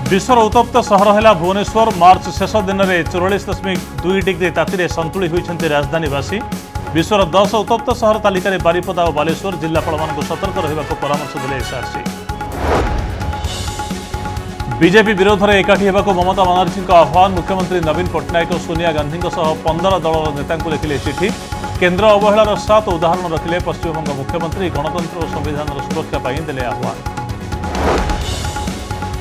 विश्वर उत्तप्त सहर है भुवनेश्वर। मार्च शेष दिन में 44.2 डिग्री ताती संतुली होती राजधानीवासी। विश्वर 10 उत्तप्त सहर तालिकार बारिपदा और बालेश्वर। जिलापाल मान सतर्क रहा परामर्श देले एसआरसी। बीजेपी विरोध में एकाठी होगा ममता बानार्जी आह्वान। मुख्यमंत्री नवीन पट्टनायक और सोनिया गांधी 15 दल नेता लिखिले चिठी। केन्द्र अवहेलार 7 उदाहरण रखिले पश्चिमबंग मुख्यमंत्री। गणतंत्र और संविधान सुरक्षा पर देले आह्वान।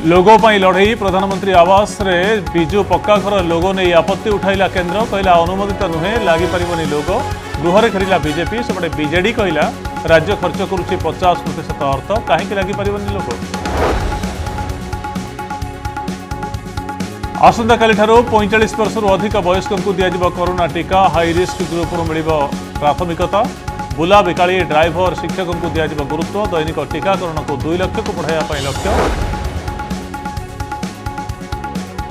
लोगो पर लड़ई। प्रधानमंत्री आवास रे बिजु पक्का घर लोगो नहीं आपत्ति उठाइला केन्द्र। कहला अनुमोदित नुहे लगी पारिबनी लोगो। गृह फेरिला बीजेपी। सेपटे बीजेडी कहला राज्य खर्च करुच्ची 50% अर्थ कहीं लगी पारिबनी लोगो। आसंता काली 45 वर्षर अधिक वयस्क को दिया कोरोना टीका। हाई रिस्क ग्रुप मिल प्राथमिकता। बुला बेकाली ड्राइवर शिक्षक को दिया गुरुत्व। दैनिक टीकाकरण को 2 लाख को बढ़ावा लक्ष्य।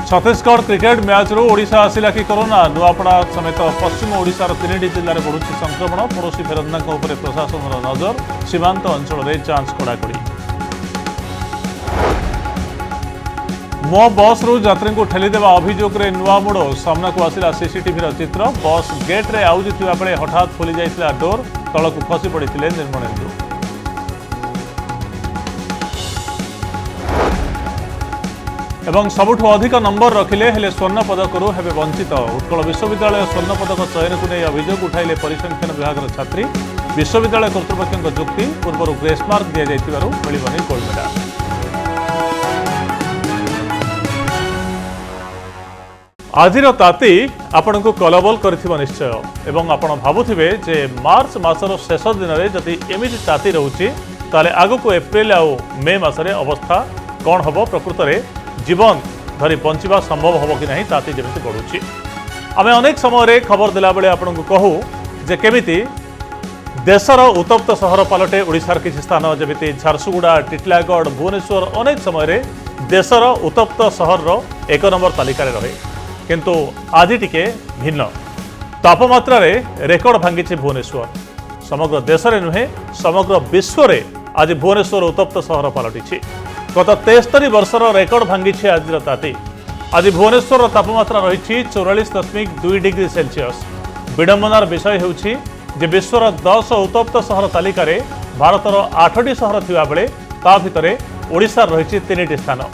छत्तीसगढ़ क्रिकेट मैच रो ओडिशा आसिला कि कोरोना। नुआपड़ा समेत पश्चिम ओडिशार 3टी जिले में बढ़ुची संक्रमण। पड़ोशी फेरंदा प्रशासन नजर। सीमांत अंचल में जांच कड़ाकड़ी। मो बस रु यात्री को ठेलीदेवा अभियोग में नुआ मोड़। सामना को आसिला सीसीटीवी चित्र। बस गेट रे आउजिथिबा बेले हठात खोली जाइथिला डोर। तलक खसी पड़ते निर्मलेन्दु। एवं सबुठु अधिक नंबर रखिले हेले स्वर्ण पदक हेबे वंचित। उत्कल विश्वविद्यालय स्वर्ण पदक चयन को नहीं अभियोग उठाइले परिसंख्यान विभाग छात्री। विश्वविद्यालय कर्तृपक्ष जुक्ति पूर्व ग्रेस मार्क दि जाइथिबारु मिलिबनी गोल्ड मेडल। आजिर ताती आपण को कलबल करथिबा निश्चय। एवं आपण भाबुथिबे जे मार्च मासर शेष दिन में जदि एमिति ताती रहउची ताले आगु को एप्रिल आ मे मासरे अवस्था कौन हबो। प्रकृत रे जीवन धरी बंचा संभव हम कि नहीं ताती जमी बढ़ुची। आम अनेक समय खबर देला बेले आपन को कहू जे केमिति देशर उत्तप्त सहर पलटे ओडिशार किसी स्थान जमी झारसुगुड़ा टिटलागढ़ भुवनेश्वर अनेक समय देशर उत्तप्त सहर 1 नंबर तालिकार रहे। किंतु आज टिके भिन्न तापमात्रा रेकर्ड भांगी भुवनेश्वर। समग्र देश में नुहे समग्र विश्व में आज भुवनेश्वर उत्तप्त सहर पलटि। गत 73 वर्षर रेकर्ड भांगी आज ताती। आज भुवनेश्वर तापमात्रा रही 44.2 डिग्री सेल्सियस। विडंबनार विषय होउछि जे विश्वर 10 उत्तप्त सहर तालिकार भारतर 8टी सहर थिबा बेले ता भितरे ओडिशा रही 3टी स्थान।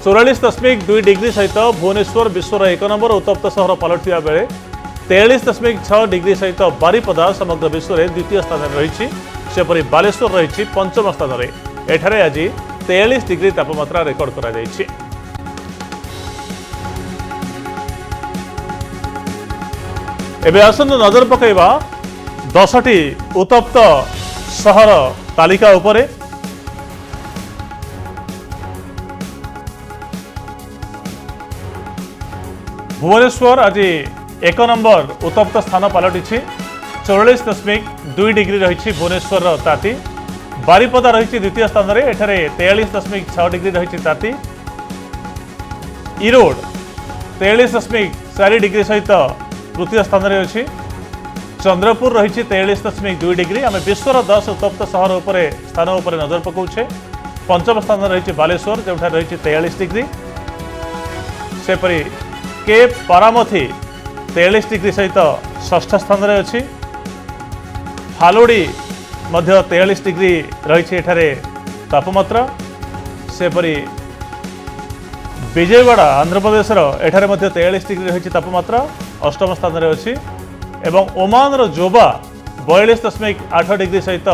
44.2 डिग्री सहित भुवनेश्वर विश्वर 1 नंबर उत्तप्त सहर पलटिया बेले 43.6 डिग्री सहित बारिपदा समग्र विश्व में द्वितीय स्थान रही। सेपरी बालेश्वर रही 5म स्थान में। एठारे आज 43 डिग्री तापमात्रा रेकर्ड करा जायछि। एबे आसन्न नजर पकाइबा 10टी उत्तप्त सहर तालिका उपरे। भुवनेश्वर आज 1 नंबर उत्तप्त स्थान पलटि। 44.2 डिग्री रही भुवनेश्वर ताती। बारिपदा रही द्वितीय स्थान में। एठारे 43.6 डिग्री रही ताती। इरोड 43.4 डिग्री सहित तृतीय स्थान में अच्छी। चंद्रपुर रही 43.2 डिग्री। आम विश्वर 10 उत्तप्त सहर उपरे स्थान उपर नजर पकाउछे। 5म स्थान रही बालेश्वर जो रही 43 डिग्री। सेपरी के पारामथी 43 डिग्री सहित 6ठ स्थान में अच्छी। हालोड़ी मध्य 43 डिग्री रही एठारे तापमात्रा। सेपरी विजयवाड़ा आंध्र प्रदेश एठारे मध्य 43 डिग्री रही तापमात्रा 8म स्थान में अच्छी। एवं ओमान जोबा 42.8 डिग्री सहित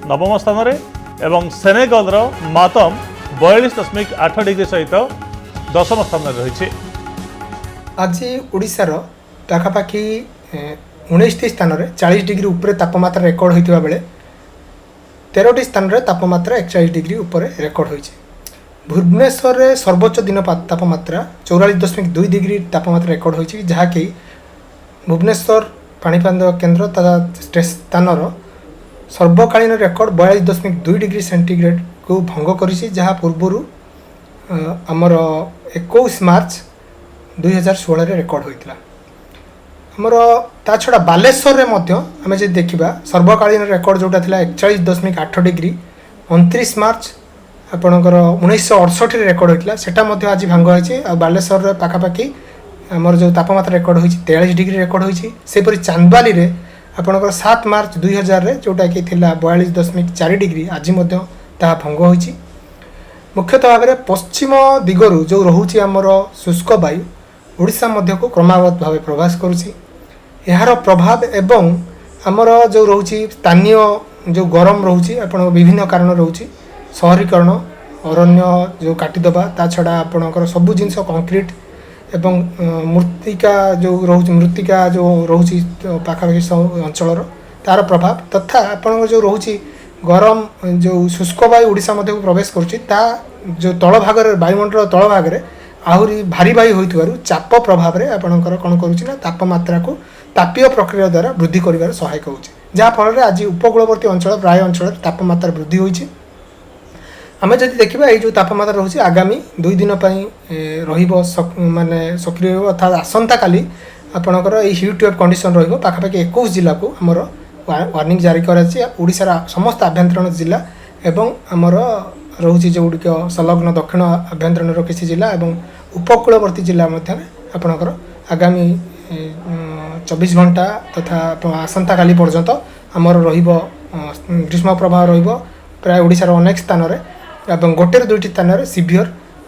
9म स्थान में। एवं सेनेगल मातम 42.8 डिग्री सहित 10म स्थान में रही। आज ओडिशार पाखापाखि 19टी स्थान में 40 डिग्री उपर तापमात्रा रेकर्ड होता बेले 13टी स्थान में तापमात्रा 41 डिग्री उपर रेकर्ड होइছে। भुवनेश्वर में सर्वोच्च दिन तापमात्रा 44.2 डिग्री तापमात्रा रेकर्ड होइছে, जहाँकि भुवनेश्वर पाणीपाग केन्द्र तथा स्थानर सर्वकालीन रेकर्ड 42.2 डिग्री सेंटीग्रेड को भंग करिछि, जहाँ पूर्व आमर 21 मार्च 2016 रेकर्ड होता। आमर ता छड़ा बालेश्वर में आम जब देखा सर्वकालीन रेकर्ड जोटा 41.8 डिग्री 29 मार्च ଆପଣଙ୍କର 1968 रेकर्ड होता सेटा आज भांग होती बालेश्वर पाखापाखि आमर जो तापमात्रा रेकर्ड होती 43 डिग्री रेकर्ड होती सेपरी चांदबाली रे आपणकर 7 मार्च 2000 रे जोटा कि 42.4 डिग्री आज भंग होती मुख्यतः भाव में पश्चिम दिगरु जो रोचे आमर शुष्क वायु ओडिशा मध्य को क्रमागत भाव प्रवास करुच्ची यार प्रभाव एवं आमर जो रोचे स्थानीय जो गरम रोचे आप विभिन्न कारण रोचे सहरीकरण अरण्य जो काटिदबा ता छड़ा आपणकर सबू जिनस कंक्रीट एवं मृत्तिका जो रोचे मृत्तिका जो रोचे पाखापाखि अंचल तार प्रभाव तथा आपण जो रोचे गरम जो शुष्क वायु ओडिशा मध्य को प्रवेश करुच्ची ता जो तल भाग वायुमंडल तल भाग आहरी भारी वायु होइतबारु चाप प्रभाव में आपणकर कौन करुच्ची ना तापमात्रा को तापीय प्रक्रिया द्वारा वृद्धि कर सहायक होची जहाँफल आज उपकूलवर्ती अंचल प्राय अंचल तापमात्रा वृद्धि होती आम जब देखा ये जो तापमात्रा रोचे आगामी 2 दिन माने सक्रिय अर्थात आसंता काली आपणकर हिट वेव कंडीशन रखापाखि 21 जिला को आमर वार्निंग जारी करार समस्त आभ्यंतरण जिला एवं आमर रोचे जो गुड़िक संलग्न दक्षिण आभ्यंतरण किसी जिला एवं उपकूलवर्ती जिला मध्य आपणकर आगामी 24 घंटा तथा आसंता काली पर्यंत आमर ग्रीष्म प्रभाव प्राय ओडिशार अनेक स्थान रे एवं गोटे 2टी स्थान रे सिवियर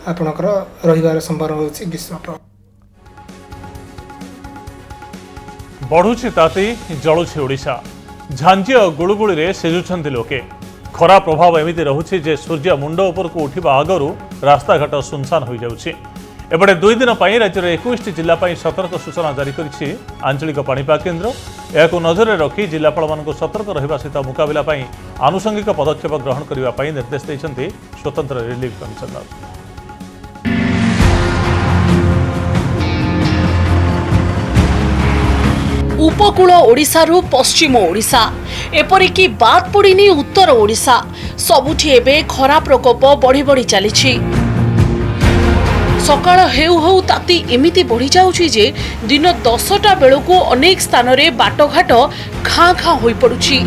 आपणकर रहिबार संभावना होछि ग्रीष्म प्रभाव बढ़ुछि ताती जळुछि ओडिशा झांझी और गुळुगुळी रे सेजुछंती लोके खरा प्रभाव एमिति रहुछि जे सूर्य मुंड ऊपर को उठिबा आगरु रास्ता घाट सुनसान हो जाउछि एपटे 2 दिन पर राज्य में 21 जिला सतर्क सूचना जारी करिछि आंचलिक पाणीपाग केन्द्र यह नजर रखी जिलापाल मानक सतर्क रहिबा सहित मुकाबिला आनुषंगिक पदक्षेप ग्रहण करने निर्देश देइछन्ति स्वतंत्र रिलीफ कमिशनर। उपकूल ओडिशारू पश्चिम ओडिशा एपरिकी बाद पड़िनी उत्तर ओडिशा सबुठी एबे खरा प्रकोप बढ़ी बढ़ी चली सकाळ हेउ हेउ ताती एमिति बढ़ी जाउछि जे दिन 10टा बेलू अनेक स्थान रे बाटघाट खाँ खाँ होई पड़ुछि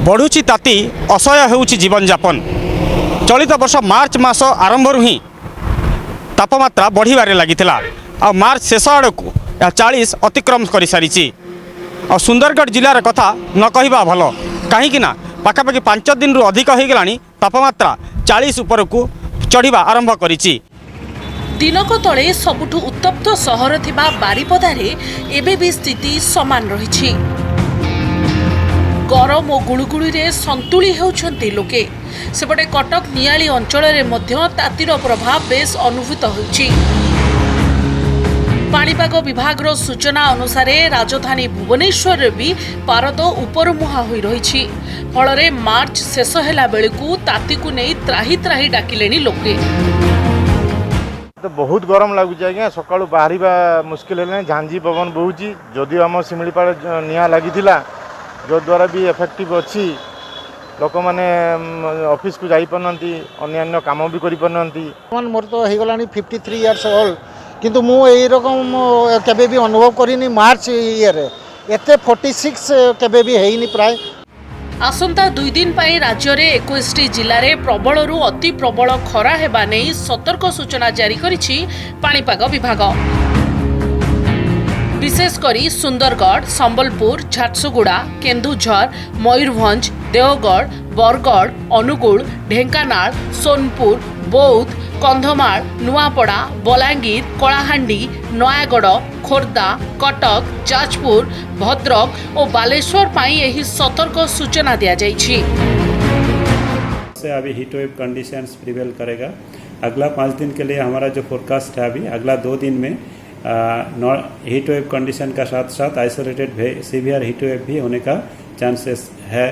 बढ़ुछि ताती असह्य हेउछि जीवन यापन चलित वर्ष मार्च मास आरंभ ही तापमात्रा बढ़िबारे लागिथिला आ मार्च शेष आड़कू 40 अतिक्रम कर सारी आ सुंदरगढ़ जिलार कथा न कहवा भल कहीं पाखापाखि 5 दिन अधिक हो गलानी तापमात्रा 40 उपर को चढ़ा आरंभ करिछि। दिनक तले सबुठु उत्तप्त सहर थिबा बारिपदारे एबे भी स्थिति समान रहिछि गरम और गुळुगुळी रे संतुली हेउछन्ति लोके सेपटे कटक नियाली अंचल रे मध्य तातीर प्रभाव बेस अनुभूत होछि। पाणीपाग विभाग सूचना अनुसार राजधानी भुवनेश्वर रे भी पारद उपरमुहा होई रहिछि फल मार्च शेष होला बेलू ताती को नहीं त्राही त्राही डाकिलेनी लोके तो बहुत गरम लगुच आज्ञा सका बाहर मुस्किल है झांझी पवन बहुची जदि आम शिमिलीपाड़ निआ लगी जो द्वारा भी इफेक्टिव अच्छी लोक मैंने ऑफिस को जाई पारनांती अन्य काम भी करि पारनांती मोर तो हो गलानी 53 इयर्स ओल्ड किंतु मु एई रकम केबे भी अनुभव करिनी मार्च ईयर एते 46 केबे भी हेइनी प्राय। आसंता 2 दिन पाई राज्य रे 21 जिले में प्रबलरू अति प्रबल खरा हेबा नै सतर्क सूचना जारी करिछि पाणीपाग विभाग। विशेष करी सुंदरगढ़ संबलपुर झारसुगुड़ा केन्दुझर मयूरभंज देवगढ़ बरगढ़ अनुगुल ढेंकानाल सोनपुर बौद्ध कंधमाल नुआपड़ा बलांगीर कलाहांडी नयागढ़ खोर्धा कटक जाजपुर भद्रक और बालेश्वर पाई एही सतर्क सूचना दिया जाइछि। से अभी हीट वेव कंडीशंस प्रिवेल करेगा। अगला 5 दिन के लिए हमारा जो फोरकास्ट है अभी अगला 2 दिन में हीट वेव कंडीशन का साथ साथ आइसोलेटेड सीवियर हीट वेव भी होने का चांसेस है।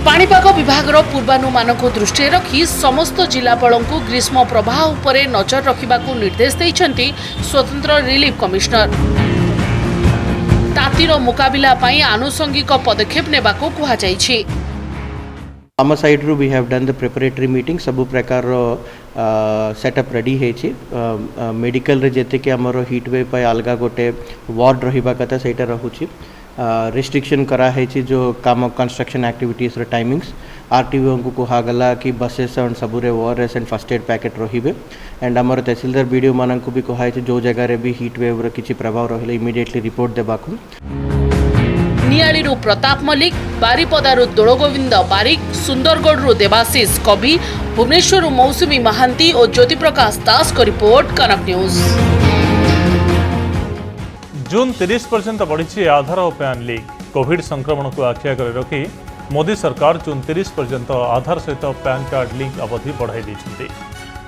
पाणीपाग विभाग पूर्वानुमान को दृष्टि रखी समस्त जिलापालों को ग्रीष्म प्रवाह उपरे नजर रखिबाकू निर्देश देइछन्ति स्वतंत्र रिलीफ कमिश्नर। तातीर मुकाबिला पाई आनुषंगिक पदक्षेप नेबाकू कुहा जाइछि। आम साइड रू we have done the preparatory meeting सब प्रकार सेटअप रेडी है मेडिकल रे जेते कि हमर हीट वेव पाई अलगा गोटे वार्ड रहिबा कथा सेटा रहूची रिस्ट्रिक्शन कराई जो काम कंस्ट्रक्शन एक्टिविटीज टाइमिंग्स आरटीओ को कहुगला कि बसेस एंड सबुरे ORS and first aid packet रही एंड आमर तहसीलदार बीडीओ मान को भी कहुई जो जगार भी हिट वेव किसी प्रभाव रही इमिडिएटली रिपोर्ट देवाक। नियाळीरू प्रताप मल्लिक, बारिपदारू दोलगोविंद बारिक, सुंदरगढ़ देवाशीष कवि, भुवनेश्वर मौसुमी महांती और ज्योति प्रकाश दास को रिपोर्ट कनक न्यूज। जून 30 पर्यंत बढ़ी आधार और पैन लिंक। कोविड संक्रमण को आखि आगे रखी मोदी सरकार जून 30 पर्यंत आधार सहित पैन कार्ड लिंक अवधि बढ़ाई देइछन्ति।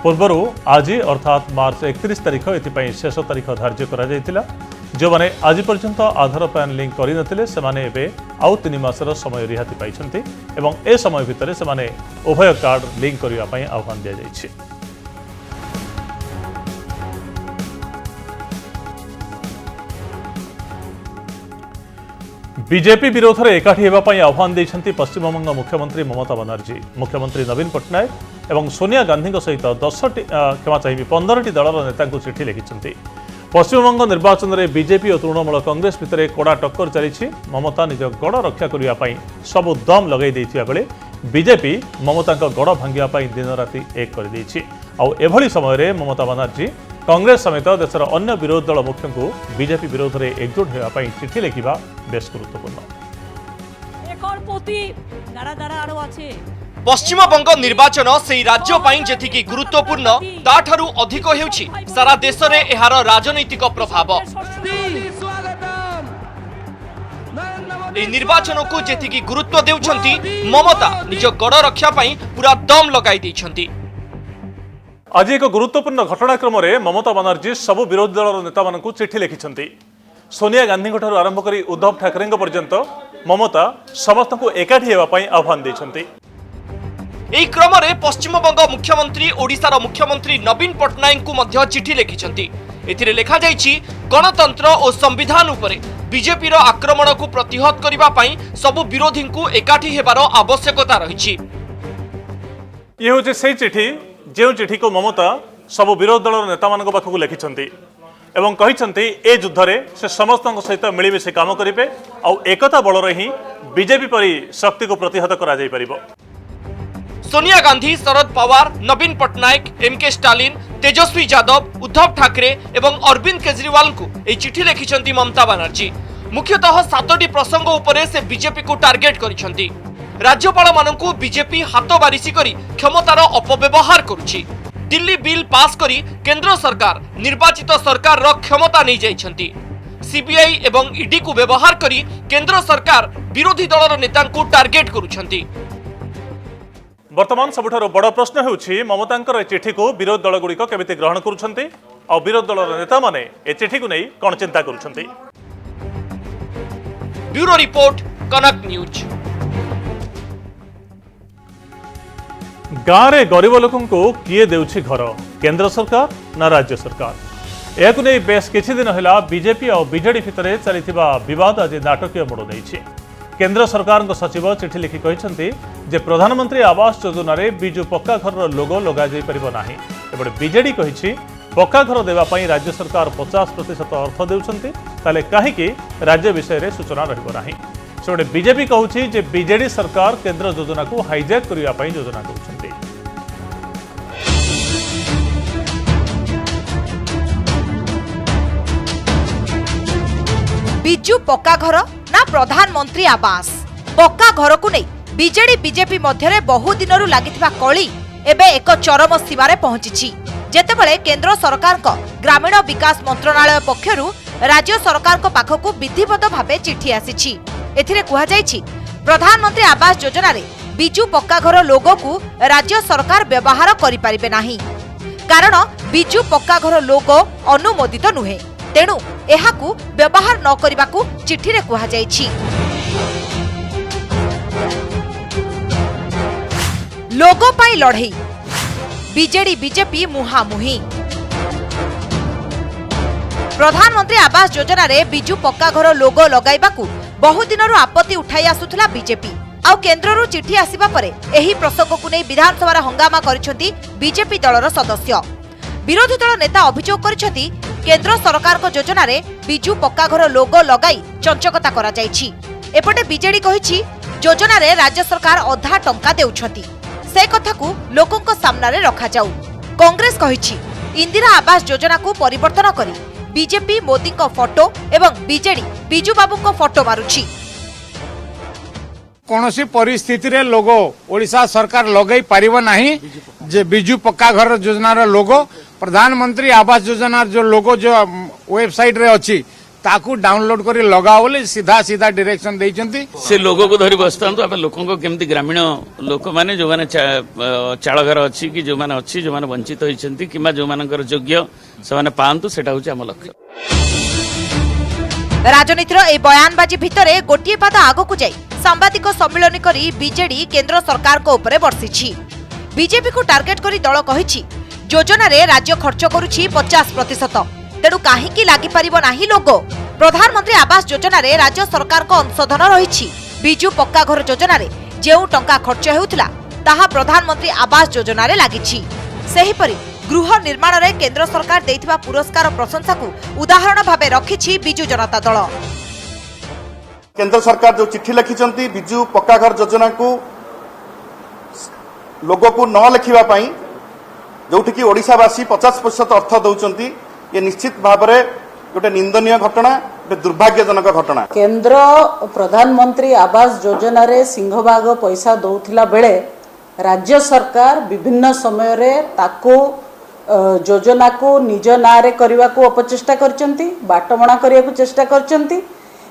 पूर्वर आज अर्थात मार्च 31 तारिख एथिपाई शेष तारिख धार्य करा जायतिला। जो माने आज पर्यंत आधार पैन लिंक करि नथिले सेमाने एबे आउ 3 मासर समय रिहाती पाइछन्ति एवं ए समय भितरे सेमाने उभय कार्ड लिंक करिवा पई आह्वान दिया जायछि। बीजेपी विरोध में एकाठी होगापी आह्वान देइछन्ति पश्चिमबंग मुख्यमंत्री ममता बनर्जी। मुख्यमंत्री नवीन पट्टनायक एवं सोनिया गांधी सहित 15टी दलर नेता चिठी लिखिछन्ति। पश्चिमबंग निर्वाचन में बीजेपी और तृणमूल कांग्रेस भितर कड़ा टक्कर चली। ममता निज गड़ रक्षा करने सबु दम लगे बेले बीजेपी ममता गड़ भांगापी दिन राति एक कर समय ममता बनर्जी कांग्रेस समेत देशर अन्य विरोधी दल मुख्य को बीजेपी विरोध में एकजुट होगापी चिठी लिखा बेस गुरुत्वपूर्ण। पश्चिमबंग निर्वाचन से राज्य जेतिकी गुरुत्वपूर्ण ताठारु अधिक हेउछि सारा देश रे एहार राजनैतिक प्रभाव। ए निर्वाचन को जेतिकी गुरुत्व देउछन्ति ममता निज गड़ रक्षा पई पूरा दम लगाई दैछन्ति। आज एक गुरुत्वपूर्ण घटनाक्रम में ममता बनर्जी सबु विरोधी दल नेता मानकु चिठी लिखिछन्ति। सोनिया गांधी ठारू आरंभ करी उद्धव ठाकरे पर्यंत ममता समस्त को एकाठी होगापी आह्वान देइछन्ति। एही क्रम में पश्चिमबंग मुख्यमंत्री ओडिशार मुख्यमंत्री नवीन पट्टनायक को मध्य चिठी लिखिछन्ति। एथिरे लेखा जाइछि गणतंत्र और संविधान उपरे बीजेपी आक्रमण को प्रतिहत करिबा पई सबु विरोधी को एकाठी हेबार आवश्यकता रहिछि। ये होछि सेही चिठी जो चिठी को ममता सबु विरोधी दल नेता मान पाखक लिखिछन्ति एवं कहिछन्ति ए युद्ध रे से समस्त सहित मिलमिशि काम करिवे आ एकता बल रे ही बीजेपी परि शक्ति को प्रतिहत करा जाय परिबो। सोनिया गांधी, शरद पवार, नवीन पट्टनायक, एमके स्टालिन, तेजस्वी यादव, उद्धव ठाकरे एवं अरविंद केजरीवाल को ए चिठी लिखिछन्ति ममता बनर्जी। मुख्यतः 7टी प्रसंग उपरे से बीजेपी को टार्गेट करिछन्ति। राज्यपाल मानकु बीजेपी हाथ बारिशी करी क्षमतार अपव्यवहार करुछि। दिल्ली बिल पास करी केंद्र सरकार निर्वाचित सरकार रो क्षमता नहीं जाइछन्ति। सीबीआई एवं ईडी को व्यवहार करी केंद्र सरकार विरोधी दलर नेता को टार्गेट करुछन्ति। वर्तमान सबुठारो बड़ प्रश्न हेउछि ममतांकर चिठी को विरोधी दल गुड़िक केमिति ग्रहण करुछन्ति और विरोधी दलर नेता माने ए चिठी को नहीं कौन चिंता करुछन्ति। ब्यूरो रिपोर्ट, कनक न्यूज। गाँव में गरीब लोकों को किए देउछि घर, केंद्र सरकार ना राज्य सरकार। यह नहीं बेस किछि दिन है बीजेपी और बीजेडी भितर चलिथिबा विवाद आज नाटकीय मोड़ देइछि। केंद्र सरकार सचिव चिठी लिखि कहिसंति जे प्रधानमंत्री आवास योजना रे बिजु पक्का घर लोगो लगा जाई परिबो नाही। एबडे बीजेडी कहिछि पक्का घर देवा पई राज्य सरकार 50% अर्थ देउछंती, ताले काहेकि राज्य विषय रे सूचना रहिबो नाही। सेबडे बीजेपी कहूछि जे बीजेडी सरकार केंद्र योजना को हाईजैक करिया पई योजना करुछंती। बिजु पक्का घर ना प्रधानमंत्री आवास। पक्का घर को नहीं बीजेडी बीजेपी मध्य बहु दिन लगिथिबा कली एबे एक चरम सीमारे पहुंची। जेतेबेले केंद्र सरकार को ग्रामीण विकास मंत्रणालय पक्षरु राज्य सरकार को पाखकु विधिवत भावे चिठी आसीछि। एथिरे कुहा जाइछि प्रधानमंत्री आवास योजना रे बिजु पक्का घर लोगो को राज्य सरकार व्यवहार करि परिबे नाही, कारण बिजु पक्का घर लोगो अनुमोदित नुहे। तेणु एहाकू व्यवहार न करिबाकू चिठी रे कुहा जाइछि। लोगो पाई लड़ई, बीजेडी बीजेपी मुहामुही। प्रधानमंत्री आवास योजना रे बिजु पक्का घर लोगो लगाइबाकू बहु दिनरु आपत्ति उठाई आसुथला बीजेपी। आउ केंद्ररु चिठी आसीबा परे एही प्रसंग को नै विधानसभा हंगामा करिसेंती बीजेपी दलर सदस्य। विरोधी दल नेता अभियोग करिसेंती केंद्र सरकार को योजना रे बिजू पक्का घर लोगो लगाई चंचकता करा जायछि। एपटे बीजेडी कहिछि योजना रे राज्य सरकार अधा टंका देउछंती, से कथा को लोकों को सामना रे रखा जाऊ। कांग्रेस कहिछि इंदिरा आवास योजना को परिवर्तन करी बीजेपी मोदी को फोटो एवं बीजेडी बिजू बाबू को फोटो मारुछि। कौनसी परिस्थिति रे लोगो ओडिशा सरकार लगई पारिबो नाही जे बिजू पक्का घर योजना रो लोगो प्रधानमंत्री आवास योजना जो लोगो जो वेबसाइट रे अछि ताकू डाउनलोड करी लगाओ बोली सीधा सीधा डायरेक्शन देइचंती। से लोगों को धरी बसतांतु आम लोकों को केमती ग्रामीण लोक माने जो माने चाल घर अच्छी कि जो माने अच्छी जो माने वंचित होइचंती किमा जो मानकर योग्य से माने पांतु सेटा होची आम लक्ष्य। राजनीतिर ए बयानबाजी भितरे गोटिए पाद आगकु जाई सांबादिक सम्मेलन करी बीजेडी केंद्र सरकार को ऊपर बर्षिछि। बीजेपी को टार्गेट करी दल कहिछि योजना रे राज्य खर्च करुछि 50%, तेणु काहीकि लागि परिबो नाही लोगो। प्रधानमंत्री आवास योजना रे राज्य सरकार को अंशधन रहिछि। बिजू पक्का घर योजना रे जेउ टंका खर्च हेउथिला ताहा प्रधानमंत्री आवास योजना रे लागिछि। सेहिपरि गृह निर्माण रे केंद्र सरकार देइथिबा पुरस्कार प्रशंसा को उदाहरण भाबे रखिछि बिजू जनता दल। केंद्र सरकार जो चिट्ठी लिखिचंती बिजू पक्का घर योजना को लोगो को न लिखिबा पई जोठी कि ओडिशावासी 50% अर्थ दउचंती, ये निश्चित भाव में गोटे निंदनीय घटना, गोटे दुर्भाग्यजनक घटना। केंद्र प्रधानमंत्री आवास योजना रे सिंहभाग पैसा दौथिला बेले राज्य सरकार विभिन्न समय रे ताको योजना को निज नारे करने को अपचेष्टा करचंती, बाटमणा करने को चेष्टा करचंती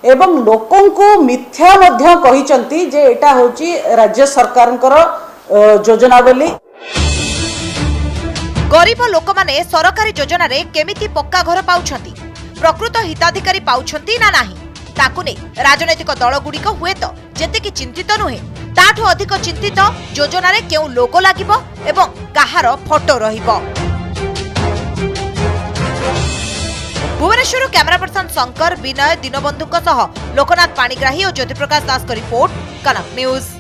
एवं लोकों को मिथ्या मध्य कहिचंती जे एटा होची राज्य सरकारଙ୍କର योजना बोली। गरीब लोक माने सरकारी योजना रे केमिति पक्का घर पाउछंती, प्रकृत हिताधिकारी पाउछंती ना नाही ताकु नै राजनैतिक दल गुड़िक हुए तो जेतिकी चिंतित नुहे ताठू अधिक चिंतित योजना रे केउ लोगो लागिबो एवं काहार फोटो रहिबो। भुवनेश्वर कैमरा पर्सन शंकर विनय दीनबंधुक सह लोकनाथ पाणिग्राही और ज्योतिप्रकाश दास को रिपोर्ट, कनक न्यूज।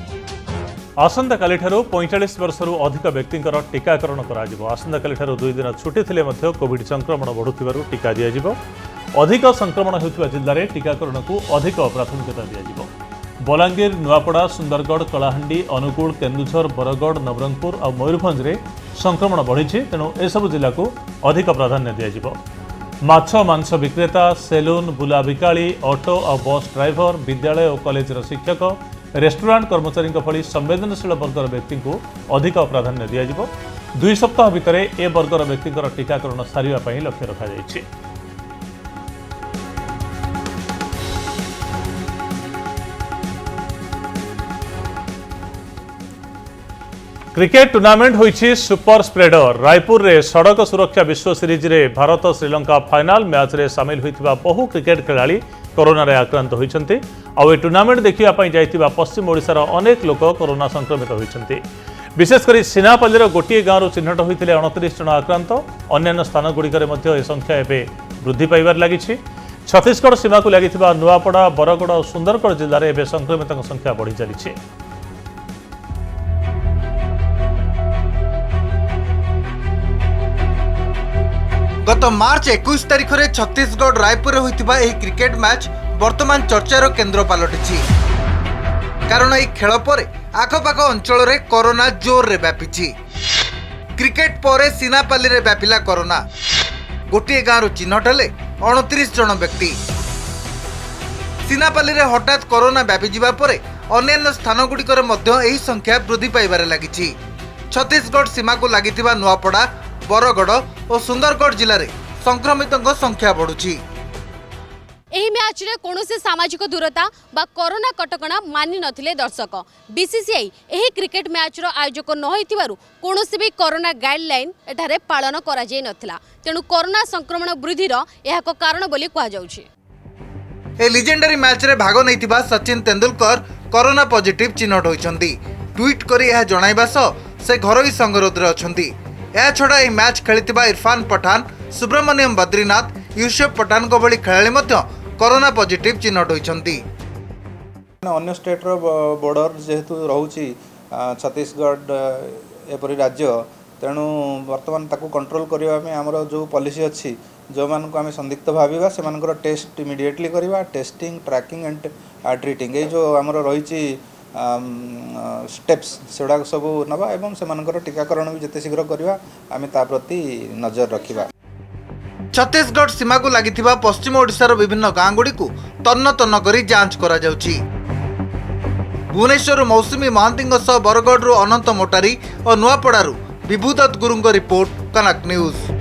आसंता काली 45 वर्षरू अधिक व्यक्तिंकर टीकाकरण कराजिबो। आसंता काली 2 दिन छुट्टी थिले मध्य कोविड संक्रमण बढ़ुथिबारु टीका दियाजिबो। अधिक संक्रमण हेउथिबा जिल्ला रे टीकाकरण को अधिक प्राथमिकता दियाजिबो। बलांगीर, नुआपड़ा, सुंदरगढ़, कलाहांडी, अनुगुल, केन्दुझर, बरगढ़, नवरंगपुर और मयूरभंज रे संक्रमण बढ़ी, तेणु एसबु जिला को अधिक प्राधान्य दियाजिबो। माछ मांस विक्रेता, सेलून, बुला बिकाली, ऑटो और बस ड्राइवर, विद्यालय और कॉलेज शिक्षक, रेस्टोरेंट कर्मचारी भली संवेदनशील वर्गर व्यक्ति को अधिक प्राधान्य दियाजिबो। 2 सप्ताह भितर ए वर्गर व्यक्ति टीकाकरण सारिबा पई लक्ष्य रखा जायछि। क्रिकेट टूर्नामेंट होइछि सुपर स्प्रेडर। रायपुर रे सड़क सुरक्षा विश्व सीरीज रे भारत श्रीलंका फाइनाल मैच रे शामिल होइथिबा बहु क्रिकेट खेलाड़ी कोरोना रे आक्रांत होइछन्ति। आउ ए टूर्नामेंट देखिबा पई जाइथिबा पश्चिम ओडिशार अनेक लोक कोरोना संक्रमित होइछन्ति। विशेषकर सिनापाल्लीर गोटे गाँव चिन्हट होइथिले 29 जन आक्रांत। अन्य स्थान गुड़िकरे मध्य ए संख्या एबे वृद्धि पाइबार लागिछि। छत्तीसगढ़ सीमा को लागिथिबा नुआपड़ा, बरगढ़ और सुंदरगढ़ जिल्ला रे एबे संक्रमितक संख्या बढ़ी चलिछि। गत मार्च 21 तारिख में छत्तीसगढ़ रायपुर होइतिबा एही क्रिकेट मैच वर्तमान चर्चार केन्द्र पलटिछि। कारण एही खेल पर आखपाख अंचल रे कोरोना जोर रे व्यापिछि। क्रिकेट पर सिनापाली रे व्यापिला कोरोना। गोटे गाँव चिन्हट हेले 29 जन व्यक्ति। सिनापाली रे हठात कोरोना व्यापी जिबा परे अन्य स्थान गुड़िकर मध्य एही संख्या वृद्धि पाइबारे लागिछि। छत्तीसगढ़ सीमा को लागिथिबा नुआपड़ा, बरगढ़ और सुंदरगढ़ जिले में संक्रमितों संख्या बढ़ुछि। एही मैच रे कोनोसी सामाजिक दूरता बा कोरोना कटकणा मानि नथिले दर्शक। बीसीसीआई एही क्रिकेट मैच रो आयोजक न होइतिबारु कोनोसी भी कोरोना गाइडलाइन एठारे पालन करा जाय नथिला, तेनु कोरोना संक्रमण वृद्धि रो एहाको कारण बोली कहा जाउछि। ए लीजेंडरी मैच रे भाग नैतिबा सचिन तेंदुलकर कोरोना पॉजिटिव चिन्हट होइछन्ती। ट्वीट करी यह जणाइबा से घरोई संगरोध रे अछन्ती। या छड़ा यह मैच खेलिथिबा इरफान पठान, सुब्रमण्यम बद्रीनाथ, यूसुफ पठान को भली खेलाड़ी मध्य कोरोना पॉजिटिव चिन्हट होइछन्ती। अन्य स्टेट रो बॉर्डर जेहेतु रहुछि छत्तीसगढ़ एपरी राज्य, तेणु वर्तमान ताकू कंट्रोल करबा में हमर जो पॉलिसी अछि जो मानक आम संदिग्ध भाविबा से टेस्ट इमिडिएटली करवा टेस्टिंग ट्रैकिंग एंड ट्रीटिंग ये जो आमर रही स्टेप्स से सब नवा एवं से टीकाकरण भी जिते शीघ्र करवा आम ता प्रति नजर रखा। छत्तीसगढ़ सीमा को लगी पश्चिम ओडिशार विभिन्न गाँ गुड़ी को तन्न तन्न कर जांच करा जाउछि। भुवनेश्वर मौसुमी महांती बरगढ़ अनंत मोटारी और नुआपड़ारू विभूदत्त गुरुंग रिपोर्ट कनक न्यूज।